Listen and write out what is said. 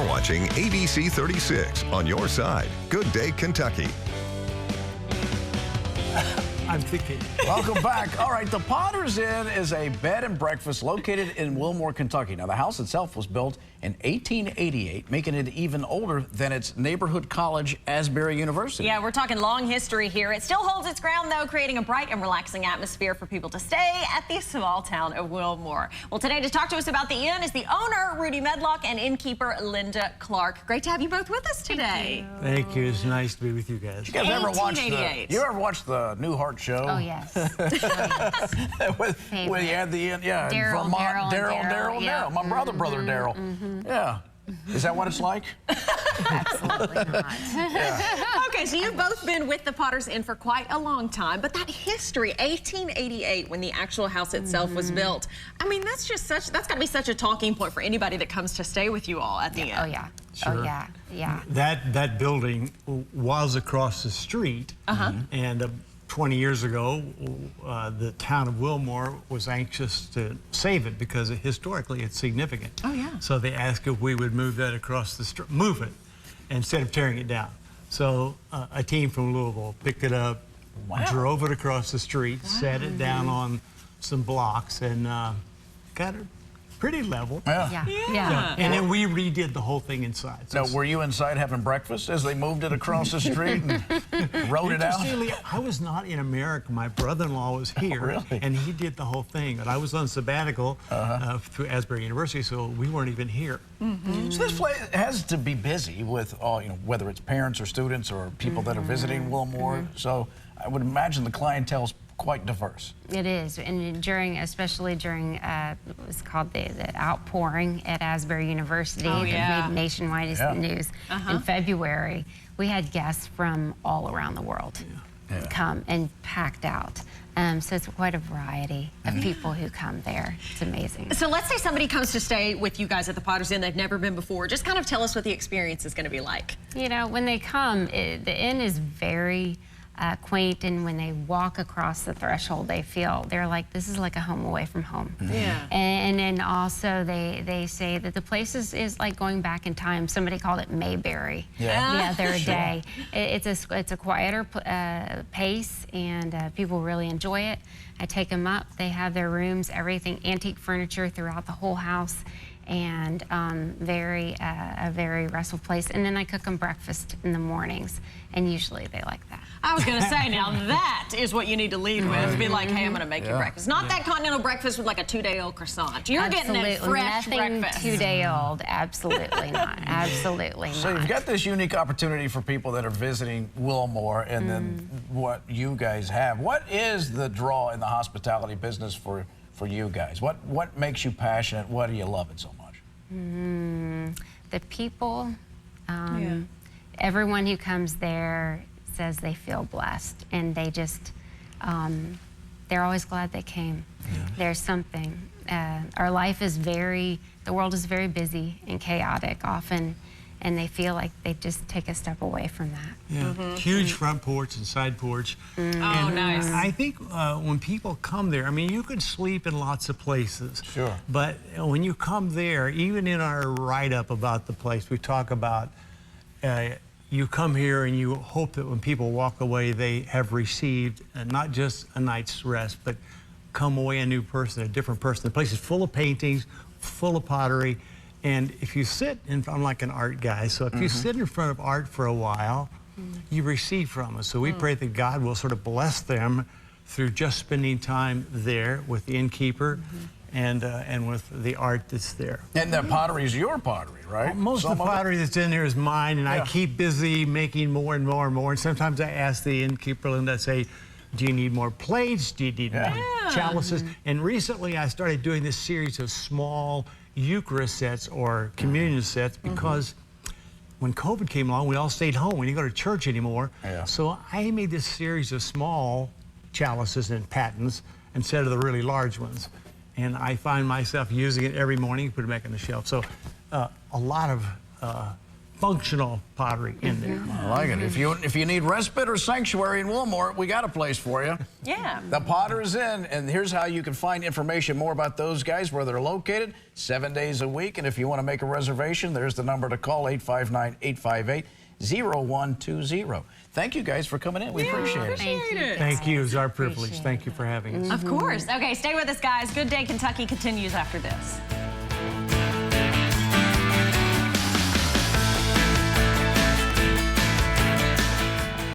You're watching ABC 36 on your side. Good Day, Kentucky. I'm thinking. Welcome back. All right, the Potter's Inn is a bed and breakfast located in Wilmore, Kentucky. Now, the house itself was built in 1888, making it even older than its neighborhood college, Asbury University. Yeah, we're talking long history here. It still holds its ground, though, creating a bright and relaxing atmosphere for people to stay at the small town of Wilmore. Well, today to talk to us about the inn is the owner, Rudy Medlock, and innkeeper, Linda Clark. Great to have you both with us today. Thank you. It's nice to be with you guys. You guys ever watched the Newhart show? Oh, yes. with you had the inn, yeah, in Vermont. Daryl. My brother Daryl. Yeah. Is that what it's like? Absolutely not. Yeah. Okay, so you've both been with the Potter's Inn for quite a long time, but that history, 1888, when the actual house itself was built, I mean, that's got to be such a talking point for anybody that comes to stay with you all at the inn. Oh, yeah. Sure. Oh, yeah. Yeah. That building was across the street, and 20 years ago, the town of Wilmore was anxious to save it because historically it's significant. Oh, yeah. So they asked if we would move that across the street, move it, instead of tearing it down. So a team from Louisville picked it up, drove it across the street, set it down on some blocks, and got it pretty level. Yeah. And then we redid the whole thing inside. So now, were you inside having breakfast as they moved it across the street and wrote it out? Interestingly, I was not in America. My brother-in-law was here, really? And he did the whole thing. But I was on sabbatical through Asbury University, so we weren't even here. So this place has to be busy with all, whether it's parents or students or people that are visiting Wilmore. So I would imagine the clientele's quite diverse. It is, and especially during what's called the outpouring at Asbury University, that made nationwide news in February, we had guests from all around the world come and packed out. So it's quite a variety of people who come there. It's amazing. So let's say somebody comes to stay with you guys at the Potter's Inn. They've never been before. Just kind of tell us what the experience is going to be like. You know, when they come, the inn is very quaint, and when they walk across the threshold, they're like, this is like a home away from home. Yeah. And then also they say that the place is like going back in time. Somebody called it Mayberry the other day. It's a quieter pace, and people really enjoy it. I take them up. They have their rooms, everything, antique furniture throughout the whole house, and a very restful place. And then I cook them breakfast in the mornings, and usually they like that. I was going to say, now that is what you need to lead with. Be like, hey, I'm going to make you breakfast. Not that continental breakfast with like a 2-day-old croissant. You're getting a fresh breakfast. Nothing 2-day-old. Absolutely not. Absolutely not. So you've got this unique opportunity for people that are visiting Wilmore, and then what you guys have. What is the draw in the hospitality business for you guys? What makes you passionate? Why do you love it so much? The people. Everyone who comes there says they feel blessed, and they just, they're always glad they came. There's something. Our life is the world is very busy and chaotic often, and they feel like they just take a step away from that. Huge front porch and side porch. Oh, nice. I think when people come there, I mean, you could sleep in lots of places. Sure. But when you come there, even in our write-up about the place, we talk about you come here and you hope that when people walk away, they have received not just a night's rest, but come away a new person, a different person. The place is full of paintings, full of pottery. And if you sit I'm like an art guy, so if you sit in front of art for a while, you receive from us. So we pray that God will sort of bless them through just spending time there with the innkeeper and with the art that's there. And the pottery is your pottery, right? Most of the pottery that's in there is mine, and I keep busy making more and more and more. And sometimes I ask the innkeeper, Linda, I say, do you need more plates? Do you need more chalices? And recently I started doing this series of small Eucharist sets or communion sets because when COVID came along, we all stayed home. We didn't go to church anymore. So I made this series of small chalices and patens instead of the really large ones. And I find myself using it every morning, put it back on the shelf. So a lot of functional pottery in there. I like it. If you need respite or sanctuary in Wilmore, we got a place for you. Yeah. The Potter's Inn, and here's how you can find information more about those guys, where they're located, 7 days a week. And if you want to make a reservation, there's the number to call, 859-858-0120. Thank you guys for coming in. We appreciate it. Thank you. Thank you. It's our privilege. Appreciate Thank you for having us. Of course. Okay, stay with us, guys. Good Day Kentucky continues after this.